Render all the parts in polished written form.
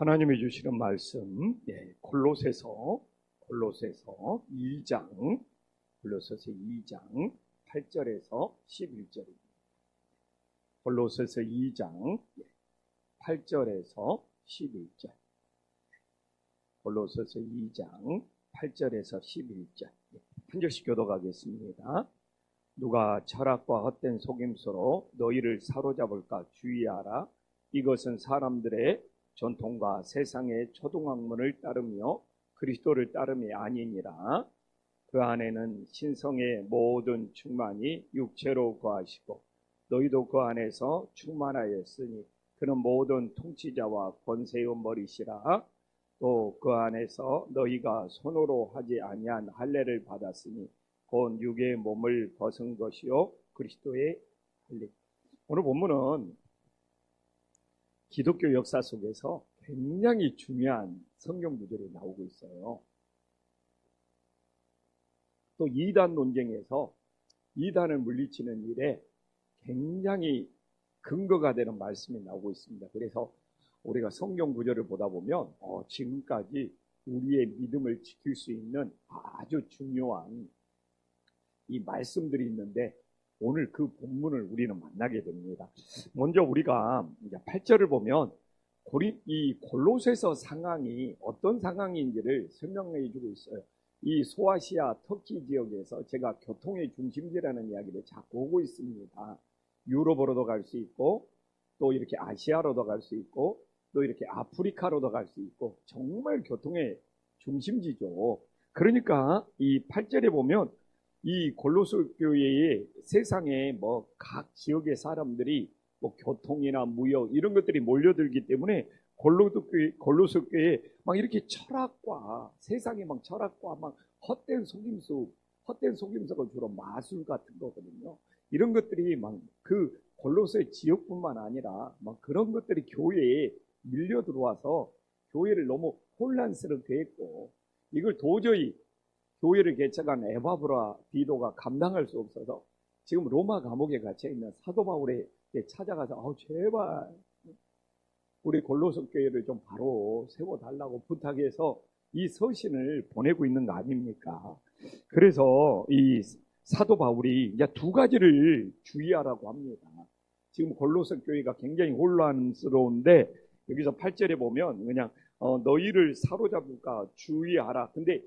하나님이 주시는 말씀, 골로새서 2장, 골로새서 2장 8절에서 11절입니다. 골로새서 2장 8절에서 11절. 골로새서 2장 8절에서 11절. 한 절씩 교독하겠습니다. 누가 철학과 헛된 속임수로 너희를 사로잡을까 주의하라. 이것은 사람들의 전통과 세상의 초등학문을 따르며 그리스도를 따름이 아니니라. 그 안에는 신성의 모든 충만이 육체로 거하시고 너희도 그 안에서 충만하였으니 그는 모든 통치자와 권세의 머리시라. 또 그 안에서 너희가 손으로 하지 아니한 할례를 받았으니 곧 육의 몸을 벗은 것이요 그리스도의 할례. 오늘 본문은 기독교 역사 속에서 굉장히 중요한 성경 구절이 나오고 있어요. 또 이단 논쟁에서 이단을 물리치는 일에 굉장히 근거가 되는 말씀이 나오고 있습니다. 그래서 우리가 성경 구절을 보다 보면 지금까지 우리의 믿음을 지킬 수 있는 아주 중요한 이 말씀들이 있는데 오늘 그 본문을 우리는 만나게 됩니다. 먼저 우리가 8절을 보면 이 골로새서 상황이 어떤 상황인지를 설명해 주고 있어요. 이 소아시아 터키 지역에서 제가 교통의 중심지라는 이야기를 자꾸 하고 있습니다. 유럽으로도 갈 수 있고 또 이렇게 아시아로도 갈 수 있고 또 이렇게 아프리카로도 갈 수 있고 정말 교통의 중심지죠. 그러니까 이 8절에 보면 이 골로새 교회의 세상에 각 지역의 사람들이 교통이나 무역 이런 것들이 몰려들기 때문에 골로새 교회에 막 이렇게 철학과 세상에 막 철학과 막 헛된 속임수가 주로 마술 같은 거거든요. 이런 것들이 막 그 골로새 지역뿐만 아니라 막 그런 것들이 교회에 밀려 들어와서 교회를 너무 혼란스럽게 했고 이걸 도저히 교회를 개척한 에바브라 디도가 감당할 수 없어서 지금 로마 감옥에 갇혀 있는 사도 바울에게 찾아가서 제발 우리 골로새 교회를 좀 바로 세워달라고 부탁해서 이 서신을 보내고 있는 거 아닙니까? 그래서 이 사도 바울이 이제 두 가지를 주의하라고 합니다. 지금 골로새 교회가 굉장히 혼란스러운데 여기서 8절에 보면 그냥 너희를 사로잡을까 주의하라. 근데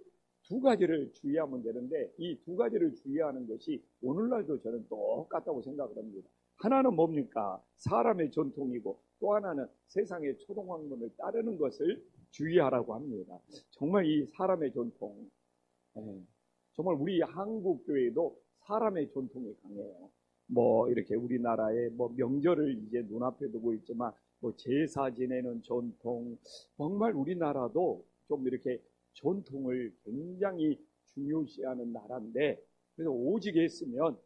두 가지를 주의하면 되는데 이 두 가지를 주의하는 것이 오늘날도 저는 똑같다고 생각을 합니다. 하나는 뭡니까? 사람의 전통이고 또 하나는 세상의 초등학문을 따르는 것을 주의하라고 합니다. 정말 이 사람의 전통, 정말 우리 한국 교회도 사람의 전통이 강해요. 이렇게 우리나라의 명절을 이제 눈앞에 두고 있지만 제사 지내는 전통, 정말 우리나라도 좀 이렇게 전통을 굉장히 중요시하는 나라인데 그래서 오직 했으면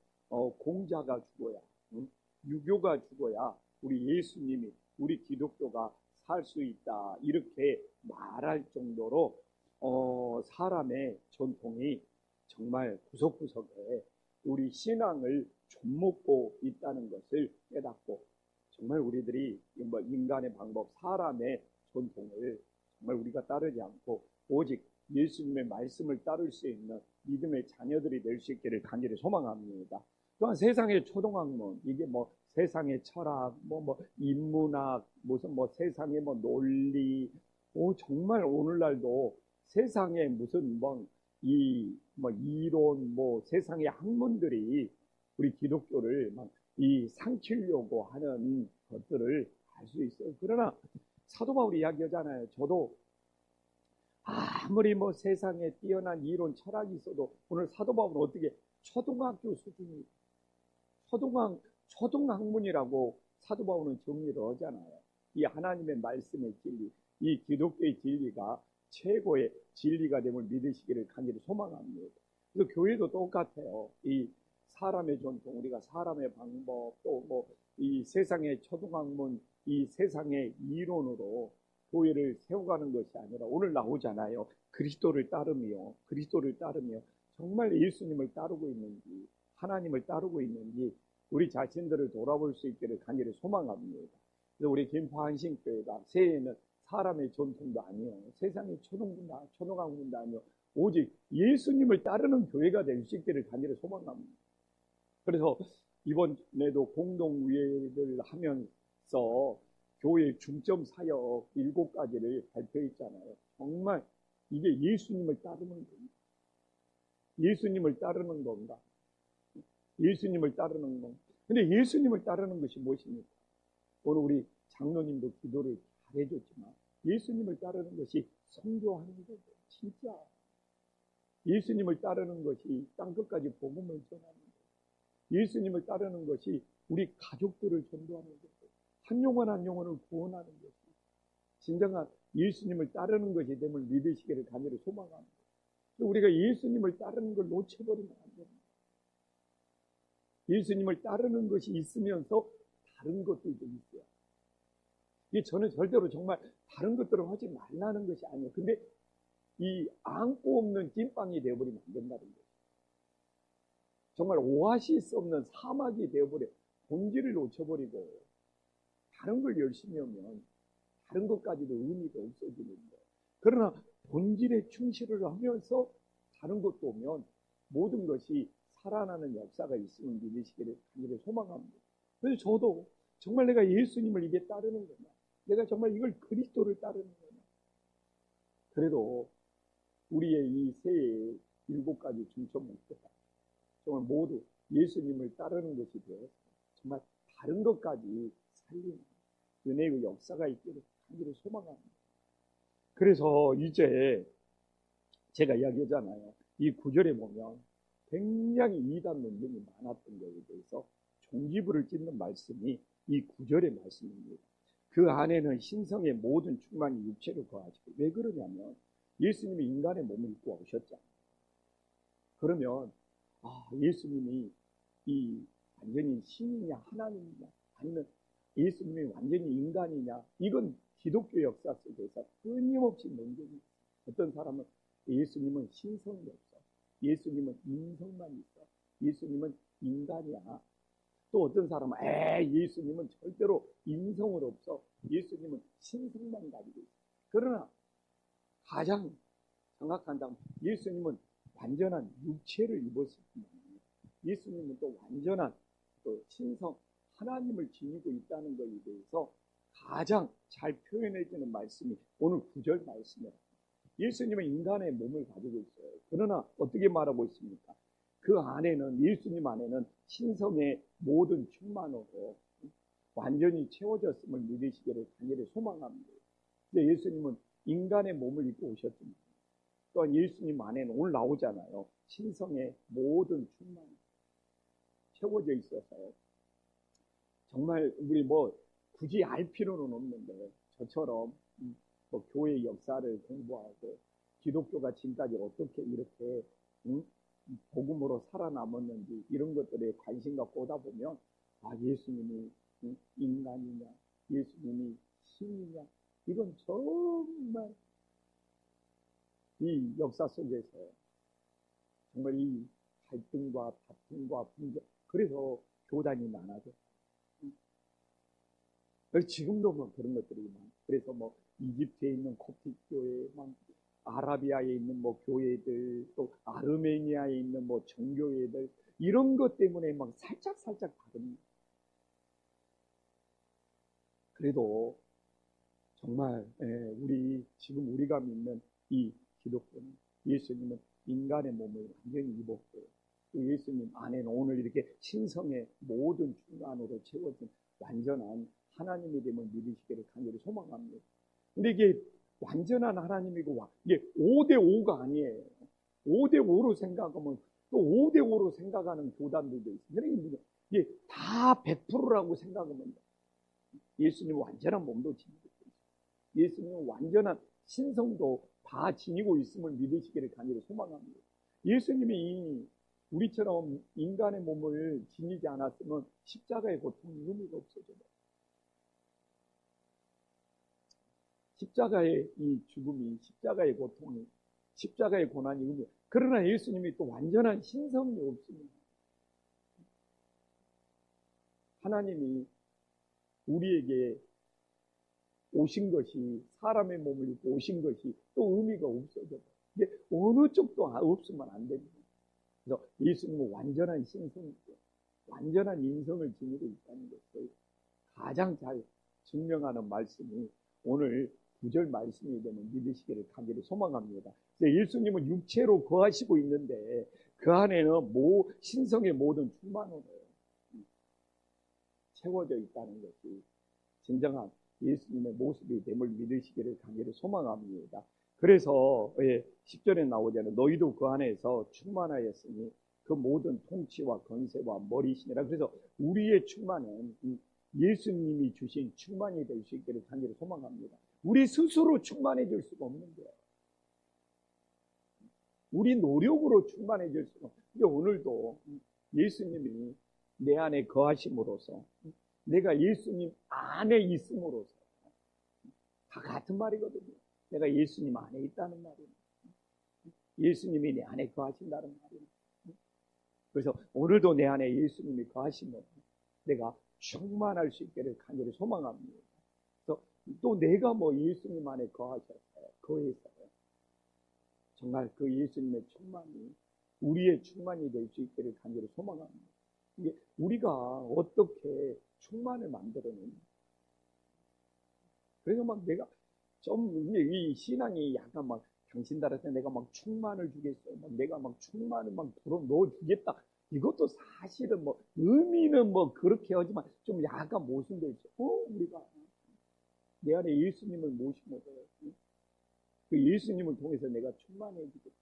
공자가 죽어야 유교가 죽어야 우리 예수님이 우리 기독교가 살 수 있다 이렇게 말할 정도로 사람의 전통이 정말 구석구석에 우리 신앙을 좀먹고 있다는 것을 깨닫고 정말 우리들이 인간의 방법, 사람의 전통을 정말 우리가 따르지 않고 오직 예수님의 말씀을 따를 수 있는 믿음의 자녀들이 될 수 있기를 간절히 소망합니다. 또한 세상의 초등학문, 이게 세상의 철학, 인문학, 무슨 세상의 논리, 정말 오늘날도 세상에 무슨 이론, 세상의 학문들이 우리 기독교를 상치려고 하는 것들을 알 수 있어요. 그러나 사도 바울이 이야기하잖아요. 저도 아무리 세상에 뛰어난 이론, 철학이 있어도 오늘 사도 바울은 어떻게 초등학교 수준이 초등학문이라고 사도 바울은 정리를 하잖아요. 이 하나님의 말씀의 진리, 이 기독교의 진리가 최고의 진리가 됨을 믿으시기를 간절히 소망합니다. 그래서 교회도 똑같아요. 이 사람의 전통, 우리가 사람의 방법, 또 이 세상의 초등학문, 이 세상의 이론으로 교회를 세워가는 것이 아니라 오늘 나오잖아요. 그리스도를 따르며 정말 예수님을 따르고 있는지 하나님을 따르고 있는지 우리 자신들을 돌아볼 수 있기를 간절히 소망합니다. 그래서 우리 김포한신교회가 새해에는 사람의 전통도 아니요, 세상의 초등학문도 아니요, 오직 예수님을 따르는 교회가 될 수 있기를 간절히 소망합니다. 그래서 이번에도 공동의회를 하면서 교회 중점 사역 7가지를 발표했잖아요. 정말 이게 예수님을 따르는 겁니다. 예수님을 따르는 건가? 예수님을 따르는 건가? 근데 예수님을 따르는 것이 무엇입니까? 오늘 우리 장로님도 기도를 잘 해줬지만 예수님을 따르는 것이 선교하는 거죠. 진짜 예수님을 따르는 것이 땅끝까지 복음을 전하는 거예요. 예수님을 따르는 것이 우리 가족들을 전도하는 거예요. 한 영혼 한 영혼을 구원하는 것이 진정한 예수님을 따르는 것이 됨을 믿으시기를 간절히 소망합니다. 우리가 예수님을 따르는 걸 놓쳐버리면 안 됩니다. 예수님을 따르는 것이 있으면서 다른 것들도 있어요. 이게 저는 절대로 정말 다른 것들을 하지 말라는 것이 아니에요. 근데 이 안고 없는 찐빵이 되어버리면 안 된다는 거예요. 정말 오아시스 없는 사막이 되어버려 본질을 놓쳐버리고 다른 걸 열심히 하면 다른 것까지도 의미가 없어지는 거예요. 그러나 본질에 충실을 하면서 다른 것도 오면 모든 것이 살아나는 역사가 있음을 믿으시기를 간절히 소망합니다. 그래서 저도 정말 내가 예수님을 이게 따르는 거냐, 내가 정말 이걸 그리스도를 따르는 거냐. 그래도 우리의 이 새해의 7가지 중점 목표가 정말 모두 예수님을 따르는 것이 되어서 정말 다른 것까지 살리는 은혜의 역사가 있기를 간절히 소망합니다. 그래서 이제 제가 이야기하잖아요. 이 9절에 보면 굉장히 이단 논쟁이 많았던 것에 대해서 종지부를 찍는 말씀이 이 9절의 말씀입니다. 그 안에는 신성의 모든 충만이 육체를 거하시고, 왜 그러냐면 예수님이 인간의 몸을 입고 오셨잖아요. 그러면 예수님이 이 완전히 신이냐 하나님이냐, 아니면 예수님이 완전히 인간이냐, 이건 기독교 역사 속에서 끊임없이 논쟁이 있어요. 어떤 사람은 예수님은 신성이 없어, 예수님은 인성만 있어, 예수님은 인간이야. 또 어떤 사람은 예수님은 절대로 인성은 없어, 예수님은 신성만 가지고 있어. 그러나 가장 정확한다면 예수님은 완전한 육체를 입었을 뿐만 아니라 예수님은 또 완전한 또 신성 하나님을 지니고 있다는 것에 대해서 가장 잘 표현해주는 말씀이 오늘 9절 말씀이에요. 예수님은 인간의 몸을 가지고 있어요. 그러나 어떻게 말하고 있습니까? 그 안에는, 예수님 안에는 신성의 모든 충만으로 완전히 채워졌음을 믿으시기를 간절히 소망합니다. 근데 예수님은 인간의 몸을 입고 오셨습니다. 또한 예수님 안에는 오늘 나오잖아요. 신성의 모든 충만이 채워져 있어서 정말 우리 굳이 알 필요는 없는데 저처럼 교회 역사를 공부하고 기독교가 지금까지 어떻게 이렇게 복음으로 살아남았는지 이런 것들에 관심 갖고 오다 보면 예수님이 인간이냐, 예수님이 신이냐, 이건 정말 이 역사 속에서 정말 이 갈등과 다툼과 분쟁, 그래서 교단이 나눠져. 지금도 그런 것들이 많아요. 그래서 이집트에 있는 코프틱 교회, 아라비아에 있는 교회들, 또 아르메니아에 있는 정교회들, 이런 것 때문에 살짝 다릅니다. 그래도 정말 지금 우리가 믿는 이 기독교는 예수님은 인간의 몸을 완전히 입었고, 또 예수님 안에는 오늘 이렇게 신성의 모든 충만으로 채워진 완전한 하나님이 됨을 믿으시기를 간절히 소망합니다. 근데 이게 완전한 하나님이고 이게 5대5가 아니에요. 5대5로 생각하면 또 5대5로 생각하는 교단들도 있어요. 이게 다 100%라고 생각하면 예수님은 완전한 몸도 지니고 있어요. 예수님은 완전한 신성도 다 지니고 있음을 믿으시기를 간절히 소망합니다. 예수님이 우리처럼 인간의 몸을 지니지 않았으면 십자가의 고통이 의미가 없어져요. 십자가의 이 죽음이, 십자가의 고통이, 십자가의 고난이 의미. 그러나 예수님이 또 완전한 신성이 없습니다. 하나님이 우리에게 오신 것이, 사람의 몸을 입고 오신 것이 또 의미가 없어져요. 이게 어느 쪽도 없으면 안 됩니다. 그래서 예수님은 완전한 신성이죠. 완전한 인성을 지니고 있다는 것을 가장 잘 증명하는 말씀이 오늘 9절 말씀이 되면 믿으시기를 간절히 소망합니다. 예수님은 육체로 거하시고 있는데 그 안에는 신성의 모든 충만으로 채워져 있다는 것이 진정한 예수님의 모습이 됨을 믿으시기를 간절히 소망합니다. 그래서 10절에 나오잖아요. 너희도 그 안에서 충만하였으니 그 모든 통치와 권세와 머리시니라. 그래서 우리의 충만은 예수님이 주신 충만이 될 수 있기를 간절히 소망합니다. 우리 스스로 충만해질 수가 없는 거예요. 우리 노력으로 충만해질 수가 없어요. 근데 오늘도 예수님이 내 안에 거하심으로써, 내가 예수님 안에 있음으로써, 다 같은 말이거든요. 내가 예수님 안에 있다는 말이에요. 예수님이 내 안에 거하신다는 말이에요. 그래서 오늘도 내 안에 예수님이 거하시면 내가 충만할 수 있기를 간절히 소망합니다. 그래서 또 내가 예수님 안에 거했어요. 정말 그 예수님의 충만이 우리의 충만이 될 수 있기를 간절히 소망합니다. 이게 우리가 어떻게 충만을 만들어내냐. 그래서 내가 이 신앙이 약간 당신 따라서 내가 충만을 주겠어요. 내가 충만을 불어 넣어주겠다. 이것도 사실은 의미는 그렇게 하지만 좀 약간 모순되어 있어. 우리가 내 안에 예수님을 모시면 그 예수님을 통해서 내가 충만해지겠다.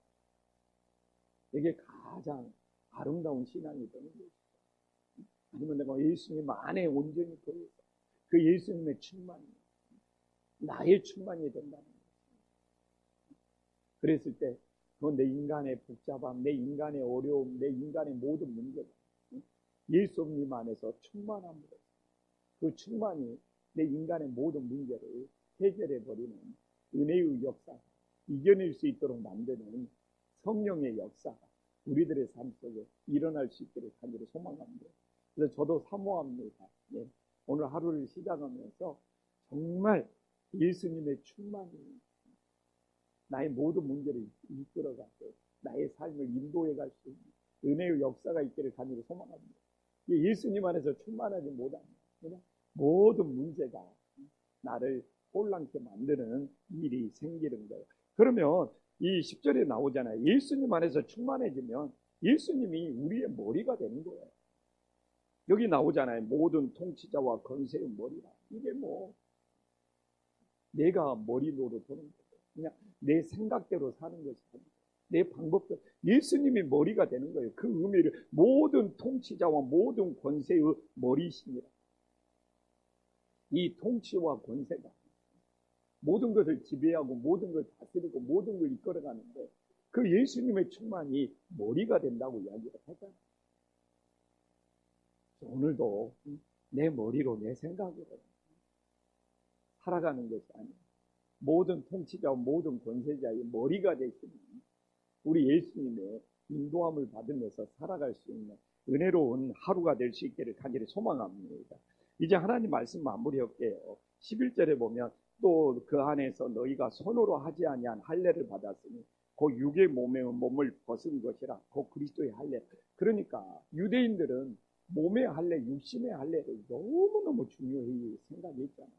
이게 가장 아름다운 신앙이 되는 거죠. 아니면 내가 예수님 안에 온전히 거해서 그 예수님의 충만이 나의 충만이 된다는 거죠. 그랬을 때 그건 내 인간의 복잡함, 내 인간의 어려움, 내 인간의 모든 문제가 예수님 안에서 충만함으로 그 충만이 내 인간의 모든 문제를 해결해버리는 은혜의 역사, 이겨낼 수 있도록 만드는 성령의 역사가 우리들의 삶 속에 일어날 수 있기를 간절히 소망합니다. 그래서 저도 사모합니다. 오늘 하루를 시작하면서 정말 예수님의 충만이 나의 모든 문제를 이끌어가고 나의 삶을 인도해 갈 수 있는 은혜의 역사가 있기를 간절히 소망합니다. 예수님 안에서 충만하지 못합니다. 모든 문제가 나를 혼란케 만드는 일이 생기는 거예요. 그러면 이 10절에 나오잖아요. 예수님 안에서 충만해지면 예수님이 우리의 머리가 되는 거예요. 여기 나오잖아요. 모든 통치자와 권세의 머리라. 이게 내가 머리 노릇하는 거예요. 그냥 내 생각대로 사는 것이 아니고 내 방법대로 예수님이 머리가 되는 거예요. 그 의미를 모든 통치자와 모든 권세의 머리시니라. 이 통치와 권세가 모든 것을 지배하고 모든 걸 다스리고 모든 걸 이끌어가는데 그 예수님의 충만이 머리가 된다고 이야기를 하잖아요. 오늘도 내 머리로 내 생각으로 살아가는 것이 아니에요. 모든 통치자와 모든 권세자의 머리가 되시는 우리 예수님의 인도함을 받으면서 살아갈 수 있는 은혜로운 하루가 될 수 있기를 간절히 소망합니다. 이제 하나님 말씀 마무리할게요. 11절에 보면 또 그 안에서 너희가 손으로 하지 아니한 할례를 받았으니 그 육의 몸을 벗은 것이라 그 그리스도의 할례. 그러니까 유대인들은 몸의 할례, 육신의 할례를 너무너무 중요히 생각했잖아요.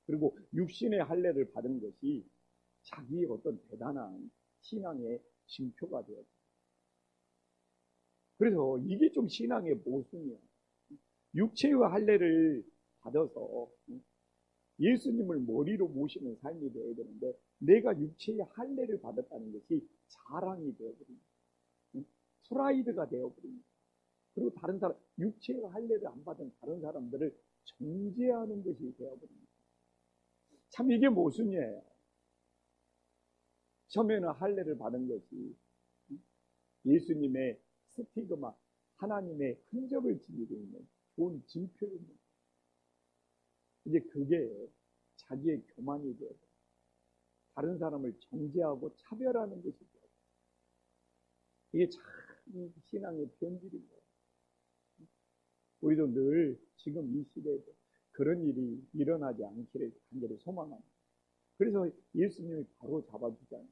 그리고 육신의 할례를 받은 것이 자기의 어떤 대단한 신앙의 징표가 되었어요. 그래서 이게 좀 신앙의 모순이에요. 육체의 할례를 받아서 예수님을 머리로 모시는 삶이 되어야 되는데 내가 육체의 할례를 받았다는 것이 자랑이 되어버립니다. 프라이드가 되어버립니다. 그리고 다른 사람, 육체의 할례를 안 받은 다른 사람들을 정죄하는 것이 되어버립니다. 참 이게 모순이에요. 처음에는 할례를 받은 것이 예수님의 스티그마, 하나님의 흔적을 지니고 있는 좋은 징표입니다. 이제 그게 자기의 교만이 되어서 다른 사람을 정죄하고 차별하는 것이 되어요. 이게 참 신앙의 변질인 거예요. 우리도 늘 지금 이 시대에도 그런 일이 일어나지 않기를 간절히 소망합니다. 그래서 예수님이 바로 잡아주잖아요.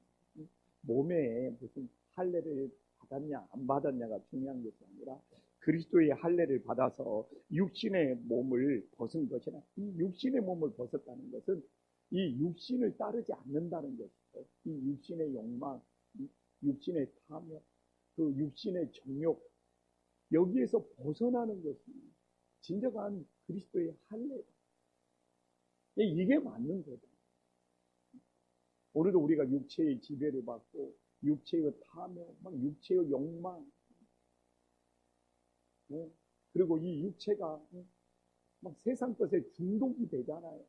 몸에 무슨 할례를 받았냐 안 받았냐가 중요한 것이 아니라 그리스도의 할례를 받아서 육신의 몸을 벗은 것이나 이 육신의 몸을 벗었다는 것은 이 육신을 따르지 않는다는 것이죠. 이 육신의 욕망, 이 육신의 탐욕, 그 육신의 정욕, 여기에서 벗어나는 것이 진정한 그리스도의 할례. 이게 맞는 거죠. 오늘도 우리가 육체의 지배를 받고 육체의 탐욕, 막 육체의 욕망, 그리고 이 육체가 막 세상 것에 중독이 되잖아요.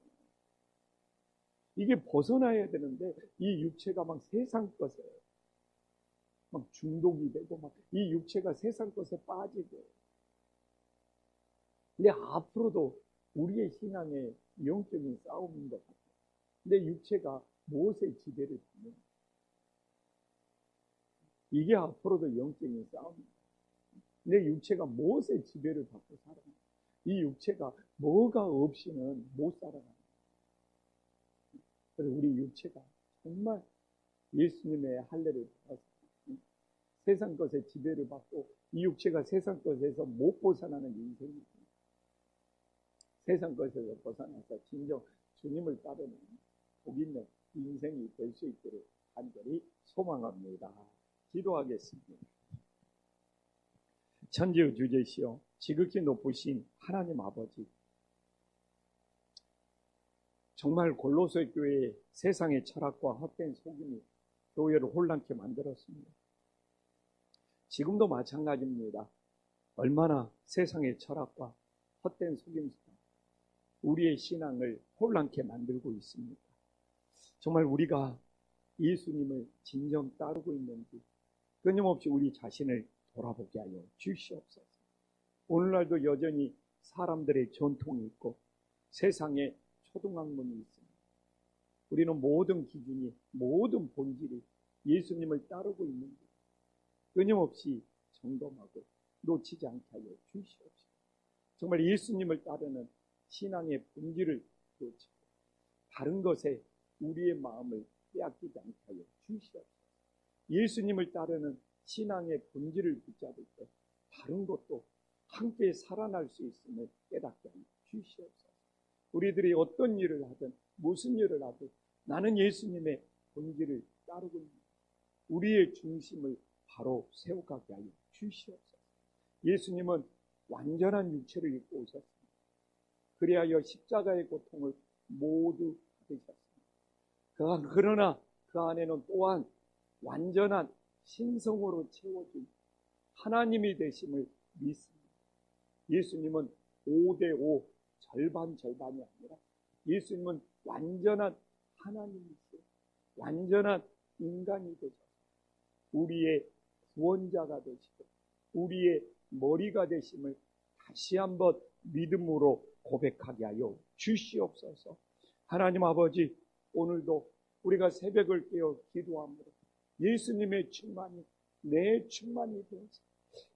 이게 벗어나야 되는데 이 육체가 막 세상 것에 막 중독이 되고 막 이 육체가 세상 것에 빠지고. 근데 앞으로도 우리의 신앙의 영적인 싸움인 것 같아요. 내 육체가 무엇의 지배를 받는가? 이게 앞으로도 영적인 싸움입니다. 내 육체가 무엇의 지배를 받고 살아가는가? 이 육체가 뭐가 없이는 못 살아가는 거예요. 그래서 우리 육체가 정말 예수님의 할례를 받아서 세상 것의 지배를 받고 이 육체가 세상 것에서 못 벗어나는 인생입니다. 세상 것에서 벗어나서 진정 주님을 따르는 복 있는 인생이 될 수 있기를 간절히 소망합니다. 기도하겠습니다. 천지의 주제시여 지극히 높으신 하나님 아버지, 정말 골로새 교회의 세상의 철학과 헛된 속임이 교회를 혼란케 만들었습니다. 지금도 마찬가지입니다. 얼마나 세상의 철학과 헛된 속임수가 우리의 신앙을 혼란케 만들고 있습니까? 정말 우리가 예수님을 진정 따르고 있는지 끊임없이 우리 자신을 돌아보게 하여 주시옵소서. 오늘날도 여전히 사람들의 전통이 있고 세상에 초등학문이 있습니다. 우리는 모든 기준이, 모든 본질이 예수님을 따르고 있는지 끊임없이 점검하고 놓치지 않게 하여 주시옵소서. 정말 예수님을 따르는 신앙의 본질을 놓치고 다른 것에 우리의 마음을 빼앗기지 않게 하여 주시옵소서. 예수님을 따르는 신앙의 본질을 붙잡을 때 다른 것도 함께 살아날 수 있음을 깨닫게 하여 주시옵소서. 우리들이 어떤 일을 하든 무슨 일을 하든 나는 예수님의 본질을 따르고 있는 우리의 중심을 바로 세워가게 하여 주시옵소서. 예수님은 완전한 육체를 입고 오셨습니다. 그리하여 십자가의 고통을 모두 받으셨습니다. 그러나 그 안에는 또한 완전한 신성으로 채워진 하나님이 되심을 믿습니다. 예수님은 5대5 절반이 아니라 예수님은 완전한 하나님이시요 완전한 인간이 되셔서 우리의 구원자가 되시고 우리의 머리가 되심을 다시 한번 믿음으로 고백하게 하여 주시옵소서. 하나님 아버지, 오늘도 우리가 새벽을 깨어 기도함으로 예수님의 충만이 내 충만이 되어서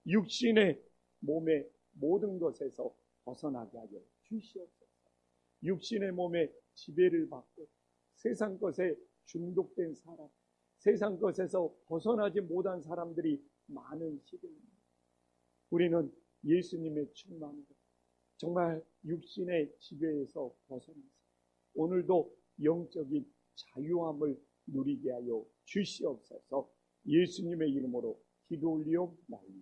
육신의 몸의 모든 것에서 벗어나게 하여 주시옵소서. 육신의 몸에 지배를 받고 세상 것에 중독된 사람, 세상 것에서 벗어나지 못한 사람들이 많은 시대입니다. 우리는 예수님의 충만으로 정말 육신의 지배에서 벗어나서 오늘도 영적인 자유함을 누리게 하여 주시옵소서. 예수님의 이름으로 기도 올리옵나이다.